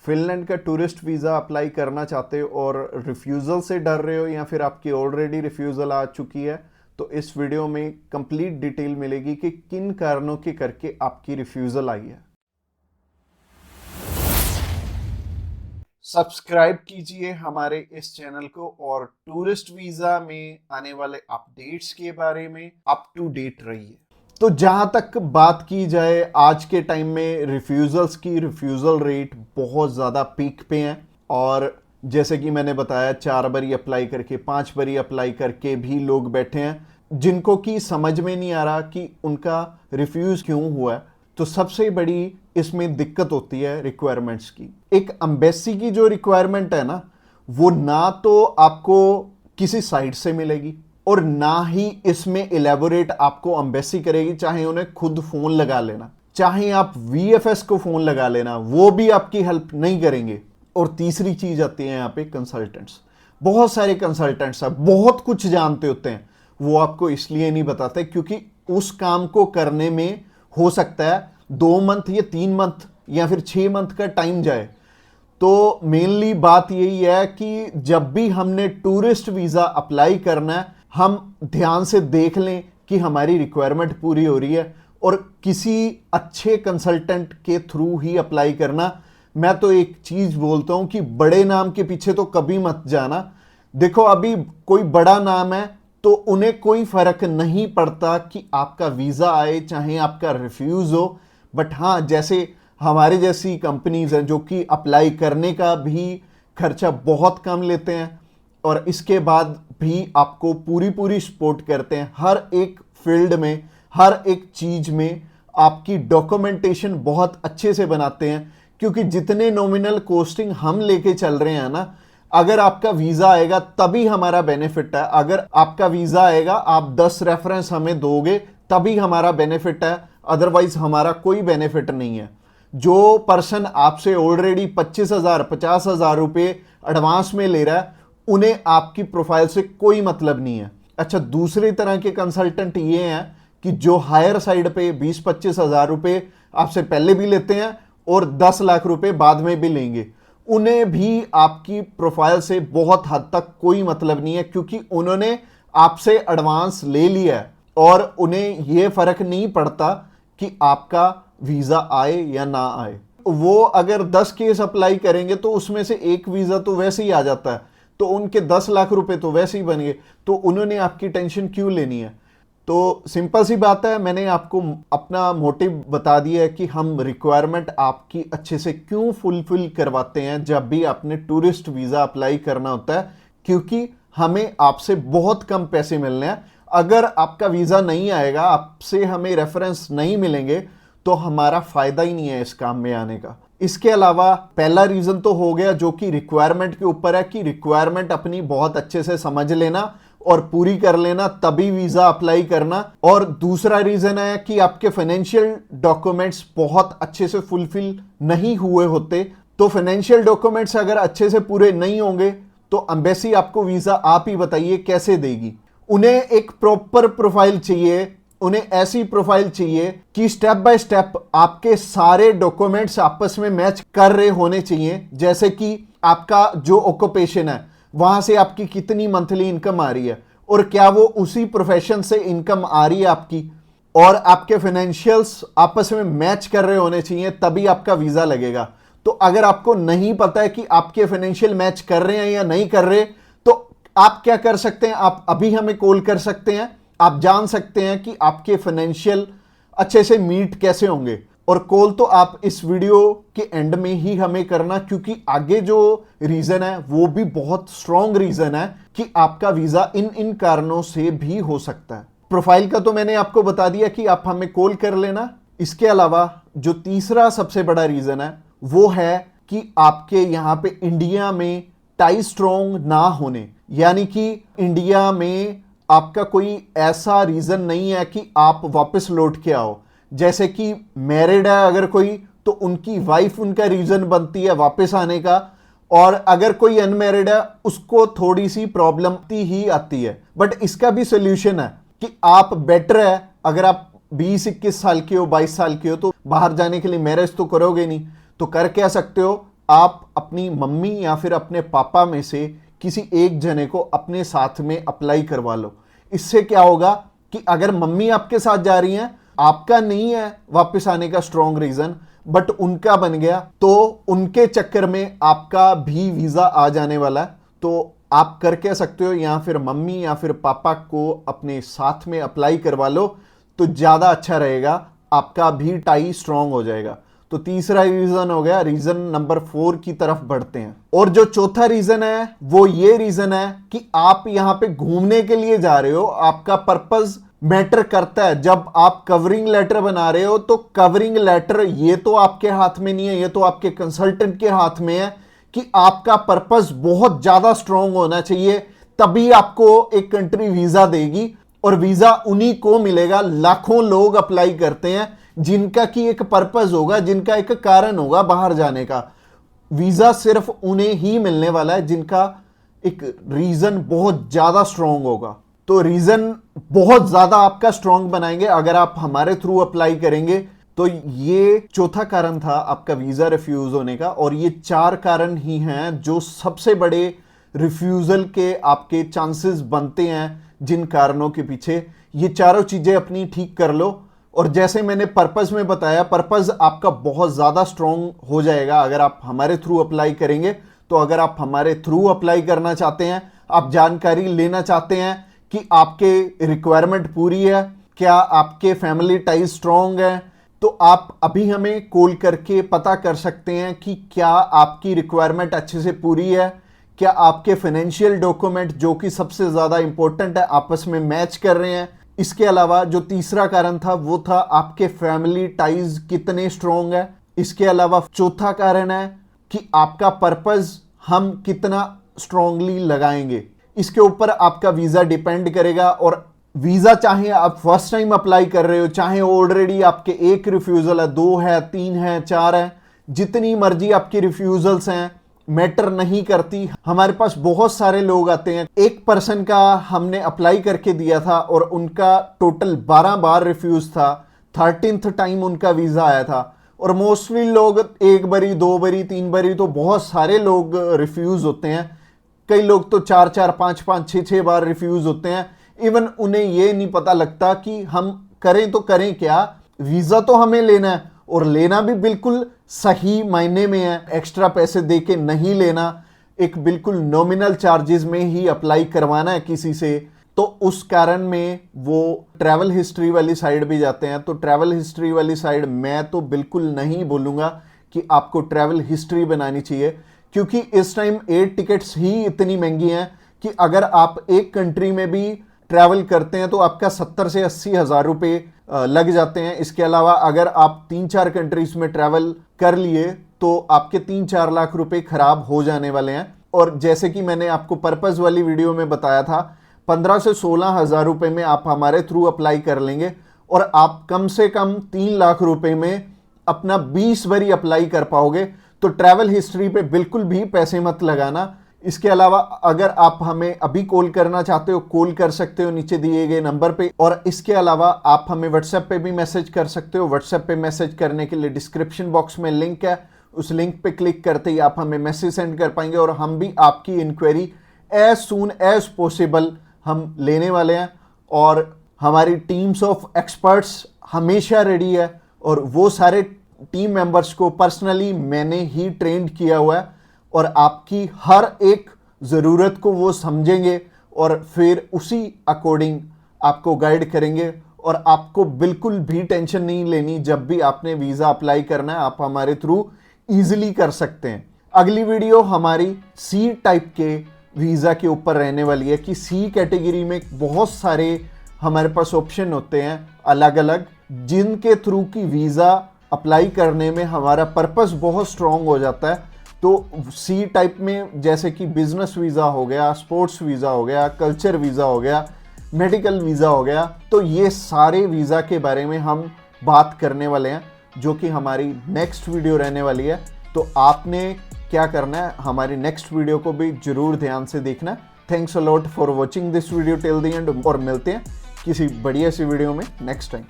Finland का tourist visa apply करना चाहते हो और रिफ्यूज़ल से डर रहे हो या फिर आपकी ऑलरेडी रिफ्यूज़ल आ चुकी है, तो इस वीडियो में कंप्लीट डिटेल मिलेगी कि किन कारणों के करके आपकी रिफ्यूज़ल आई है। सब्सक्राइब कीजिए हमारे इस चैनल को और टूरिस्ट वीज़ा में आने वाले अपडेट्स के बारे में अप टू डेट रहिए। तो जहां तक बात की जाए आज के टाइम में रिफ्यूज़ल्स की, रिफ्यूज़ल रेट बहुत ज़्यादा पीक पे हैं और जैसे कि मैंने बताया 4 बारी अप्लाई करके 5 बारी अप्लाई करके भी लोग बैठे हैं जिनको कि समझ में नहीं आ रहा कि उनका रिफ्यूज़ क्यों हुआ है। तो सबसे बड़ी इसमें दिक्कत होती है रिक्वायरमेंट्स की। एक एम्बेसी की जो रिक्वायरमेंट है ना, वो ना तो आपको किसी साइट से मिलेगी और ना ही इसमें इलेबोरेट आपको एम्बेसी करेगी, चाहे उन्हें खुद फोन लगा लेना, चाहे आप वीएफएस को फोन लगा लेना, वो भी आपकी हेल्प नहीं करेंगे। और तीसरी चीज आती है यहाँ पे कंसल्टेंट्स। बहुत सारे कंसल्टेंट्स हैं, बहुत कुछ जानते होते हैं, वो आपको इसलिए नहीं बताते क्योंकि उस काम को करने में हो सकता है 2 मंथ या 3 मंथ या फिर 6 मंथ का टाइम जाए। तो मेनली बात यही है कि जब भी हमने टूरिस्ट वीज़ा अप्लाई करना है, हम ध्यान से देख लें कि हमारी रिक्वायरमेंट पूरी हो रही है और किसी अच्छे कंसल्टेंट के थ्रू ही अप्लाई करना। मैं तो एक चीज़ बोलता हूं कि बड़े नाम के पीछे तो कभी मत जाना। देखो अभी कोई बड़ा नाम है तो उन्हें कोई फर्क नहीं पड़ता कि आपका वीज़ा आए चाहे आपका रिफ्यूज़ हो। बट हाँ, जैसे हमारे जैसी कंपनीज हैं जो कि अप्लाई करने का भी खर्चा बहुत कम लेते हैं और इसके बाद भी आपको पूरी पूरी सपोर्ट करते हैं हर एक फील्ड में, हर एक चीज में आपकी डॉक्यूमेंटेशन बहुत अच्छे से बनाते हैं। क्योंकि जितने नॉमिनल कॉस्टिंग हम लेके चल रहे हैं ना, अगर आपका वीजा आएगा तभी हमारा बेनिफिट है। अगर आपका वीजा आएगा, आप 10 रेफरेंस हमें दोगे तभी हमारा बेनिफिट है, अदरवाइज हमारा कोई बेनिफिट नहीं है। जो पर्सन आपसे ऑलरेडी 25,000 50,000 रुपए एडवांस में ले रहा है, उन्हें आपकी प्रोफाइल से कोई मतलब नहीं है। अच्छा, दूसरी तरह के कंसल्टेंट ये हैं कि जो हायर साइड पे 20-25 हजार रुपए आपसे पहले भी लेते हैं और 10 लाख रुपए बाद में भी लेंगे। उन्हें भी आपकी प्रोफाइल से बहुत हद तक कोई मतलब नहीं है क्योंकि उन्होंने आपसे एडवांस ले लिया है और उन्हें यह फर्क नहीं पड़ता कि आपका वीजा आए या ना आए। वो अगर 10 केस अप्लाई करेंगे तो उसमें से एक वीजा तो वैसे ही आ जाता है, तो उनके 10 लाख रुपए तो वैसे ही बन गए। तो उन्होंने आपकी टेंशन क्यों लेनी है? तो सिंपल सी बात है, मैंने आपको अपना मोटिव बता दिया है कि हम रिक्वायरमेंट आपकी अच्छे से क्यों फुलफिल करवाते हैं जब भी आपने टूरिस्ट वीजा अप्लाई करना होता है। क्योंकि हमें आपसे बहुत कम पैसे मिलने हैं। अगर आपका वीजा नहीं आएगा, आपसे हमें रेफरेंस नहीं मिलेंगे, तो हमारा फायदा ही नहीं है इस काम में आने का। इसके अलावा पहला रीजन तो हो गया जो कि रिक्वायरमेंट के ऊपर है कि रिक्वायरमेंट अपनी बहुत अच्छे से समझ लेना और पूरी कर लेना, तभी वीजा अप्लाई करना। और दूसरा रीजन है कि आपके फाइनेंशियल डॉक्यूमेंट्स बहुत अच्छे से फुलफिल नहीं हुए होते। तो फाइनेंशियल डॉक्यूमेंट्स अगर अच्छे से पूरे नहीं होंगे तो एम्बेसी आपको वीजा, आप ही बताइए, कैसे देगी? उन्हें एक प्रॉपर प्रोफाइल चाहिए, उन्हें ऐसी प्रोफाइल चाहिए कि स्टेप बाय स्टेप आपके सारे डॉक्यूमेंट्स आपस में मैच कर रहे होने चाहिए। जैसे कि आपका जो ऑक्यूपेशन है, वहां से आपकी कितनी मंथली इनकम आ रही है और क्या वो उसी प्रोफेशन से इनकम आ रही है आपकी, और आपके फाइनेंशियल्स आपस में मैच कर रहे होने चाहिए, तभी आपका वीजा लगेगा। तो अगर आपको नहीं पता है कि आपके फाइनेंशियल मैच कर रहे हैं या नहीं कर रहे, तो आप क्या कर सकते हैं? आप अभी हमें कॉल कर सकते हैं, आप जान सकते हैं कि आपके फाइनेंशियल अच्छे से मीट कैसे होंगे। और कॉल तो आप इस वीडियो के एंड में ही हमें करना, क्योंकि आगे जो रीजन है वो भी बहुत स्ट्रॉन्ग रीजन है कि आपका वीजा इन इन कारणों से भी हो सकता है। प्रोफाइल का तो मैंने आपको बता दिया कि आप हमें कॉल कर लेना। इसके अलावा जो तीसरा सबसे बड़ा रीजन है वो है कि आपके यहां पे इंडिया में टाई स्ट्रॉन्ग ना होने, यानी कि इंडिया में आपका कोई ऐसा रीजन नहीं है कि आप वापस लौट के आओ। जैसे कि मैरिड है अगर कोई, तो उनकी वाइफ उनका रीजन बनती है वापस आने का, और अगर कोई अनमैरिड है उसको थोड़ी सी प्रॉब्लम ही आती है। बट इसका भी सोल्यूशन है कि आप बेटर है, अगर आप 20-21 साल के हो, 22 साल के हो, तो बाहर जाने के लिए मैरिज तो करोगे नहीं, तो कर क्या सकते हो आप अपनी मम्मी या फिर अपने पापा में से किसी एक जने को अपने साथ में अप्लाई करवा लो। इससे क्या होगा कि अगर मम्मी आपके साथ जा रही हैं, आपका नहीं है वापस आने का स्ट्रॉन्ग रीजन, बट उनका बन गया, तो उनके चक्कर में आपका भी वीजा आ जाने वाला है। तो आप कर कह सकते हो या फिर मम्मी या फिर पापा को अपने साथ में अप्लाई करवा लो, तो ज्यादा अच्छा रहेगा, आपका भी टाई स्ट्रॉन्ग हो जाएगा। तो तीसरा रीजन हो गया। रीजन नंबर 4 की तरफ बढ़ते हैं। और जो चौथा रीजन है वो ये रीजन है कि आप यहां पे घूमने के लिए जा रहे हो, आपका पर्पस मैटर करता है। जब आप कवरिंग लेटर बना रहे हो तो कवरिंग लेटर ये तो आपके हाथ में नहीं है, ये तो आपके कंसल्टेंट के हाथ में है कि आपका पर्पस बहुत ज्यादा स्ट्रांग होना चाहिए, तभी आपको एक कंट्री वीजा देगी। और वीजा उन्हीं को मिलेगा, लाखों लोग अप्लाई करते हैं जिनका की एक पर्पस होगा, जिनका एक कारण होगा बाहर जाने का। वीजा सिर्फ उन्हें ही मिलने वाला है जिनका एक रीजन बहुत ज्यादा स्ट्रांग होगा। तो रीजन बहुत ज्यादा आपका स्ट्रांग बनाएंगे अगर आप हमारे थ्रू अप्लाई करेंगे। तो ये चौथा कारण था आपका वीजा रिफ्यूज होने का। और ये 4 कारण ही हैं जो सबसे बड़े रिफ्यूजल के आपके चांसेस बनते हैं। जिन कारणों के पीछे ये चारों चीजें अपनी ठीक कर लो, और जैसे मैंने पर्पस में बताया, पर्पस आपका बहुत ज्यादा स्ट्रांग हो जाएगा अगर आप हमारे थ्रू अप्लाई करेंगे। तो अगर आप हमारे थ्रू अप्लाई करना चाहते हैं, आप जानकारी लेना चाहते हैं कि आपके रिक्वायरमेंट पूरी है, क्या आपके फैमिली टाइज स्ट्रांग है, तो आप अभी हमें कॉल करके पता कर सकते हैं कि क्या आपकी रिक्वायरमेंट अच्छे से पूरी है, क्या आपके फाइनेंशियल डॉक्यूमेंट जो कि सबसे ज्यादा इंपॉर्टेंट है आपस में मैच कर रहे हैं। इसके अलावा जो तीसरा कारण था वो था आपके फैमिली टाइज कितने स्ट्रांग है। इसके अलावा चौथा कारण है कि आपका पर्पस हम कितना स्ट्रांगली लगाएंगे। इसके ऊपर आपका वीजा डिपेंड करेगा। और वीजा चाहे आप फर्स्ट टाइम अप्लाई कर रहे हो, चाहे ऑलरेडी आपके 1 रिफ्यूजल है, 2 है, 3 है, 4 है, जितनी मर्जी आपकी रिफ्यूजल्स हैं, मैटर नहीं करती। हमारे पास बहुत सारे लोग आते हैं। एक पर्सन का हमने अप्लाई करके दिया था और उनका टोटल 12 बार रिफ्यूज था, 13th टाइम उनका वीजा आया था। और मोस्टली लोग 1 बारी, 2 बारी, 3 बारी, तो बहुत सारे लोग रिफ्यूज होते हैं। कई लोग तो 4-4, 5-5, 6-6 बार रिफ्यूज होते हैं। इवन उन्हें ये नहीं पता लगता कि हम करें तो करें क्या। वीजा तो हमें लेना है, और लेना भी बिल्कुल सही मायने में है, एक्स्ट्रा पैसे देके नहीं लेना, एक बिल्कुल नॉमिनल चार्जेस में ही अप्लाई करवाना है किसी से। तो उस कारण में वो ट्रैवल हिस्ट्री वाली साइड भी जाते हैं। तो ट्रैवल हिस्ट्री वाली साइड मैं तो बिल्कुल नहीं बोलूँगा कि आपको ट्रैवल हिस्ट्री बनानी चाहिए, क्योंकि इस टाइम एयर टिकट्स ही इतनी महंगी हैं कि अगर आप एक कंट्री में भी ट्रैवल करते हैं तो आपका 70 से 80 हज़ार रुपये लग जाते हैं। इसके अलावा अगर आप 3-4 कंट्रीज में ट्रैवल कर लिए तो आपके 3-4 लाख रुपए खराब हो जाने वाले हैं। और जैसे कि मैंने आपको पर्पस वाली वीडियो में बताया था, 15 से 16 हज़ार रुपये में आप हमारे थ्रू अप्लाई कर लेंगे और आप कम से कम 3 लाख रुपए में अपना 20 बारी अप्लाई कर पाओगे। तो ट्रैवल हिस्ट्री पे बिल्कुल भी पैसे मत लगाना। इसके अलावा अगर आप हमें अभी कॉल करना चाहते हो, कॉल कर सकते हो नीचे दिए गए नंबर पे। और इसके अलावा आप हमें व्हाट्सएप पे भी मैसेज कर सकते हो। व्हाट्सएप पे मैसेज करने के लिए डिस्क्रिप्शन बॉक्स में लिंक है, उस लिंक पे क्लिक करते ही आप हमें मैसेज सेंड कर पाएंगे और हम भी आपकी inquiry as soon as possible हम लेने वाले हैं। और हमारी टीम्स ऑफ एक्सपर्ट्स हमेशा रेडी है और वो सारे टीम मेंबर्स को पर्सनली मैंने ही ट्रेंड किया हुआ है और आपकी हर एक ज़रूरत को वो समझेंगे और फिर उसी अकॉर्डिंग आपको गाइड करेंगे। और आपको बिल्कुल भी टेंशन नहीं लेनी, जब भी आपने वीज़ा अप्लाई करना है आप हमारे थ्रू ईजिली कर सकते हैं। अगली वीडियो हमारी सी टाइप के वीज़ा के ऊपर रहने वाली है कि सी कैटेगरी में बहुत सारे हमारे पास ऑप्शन होते हैं अलग अलग, जिनके थ्रू की वीज़ा अप्लाई करने में हमारा पर्पस बहुत स्ट्रॉन्ग हो जाता है। तो सी टाइप में जैसे कि बिजनेस वीज़ा हो गया, स्पोर्ट्स वीज़ा हो गया, कल्चर वीज़ा हो गया, मेडिकल वीज़ा हो गया, तो ये सारे वीज़ा के बारे में हम बात करने वाले हैं, जो कि हमारी नेक्स्ट वीडियो रहने वाली है। तो आपने क्या करना है, हमारी नेक्स्ट वीडियो को भी जरूर ध्यान से देखना। Thanks a lot for watching this video till the end, और मिलते हैं किसी बढ़िया सी वीडियो में नेक्स्ट टाइम।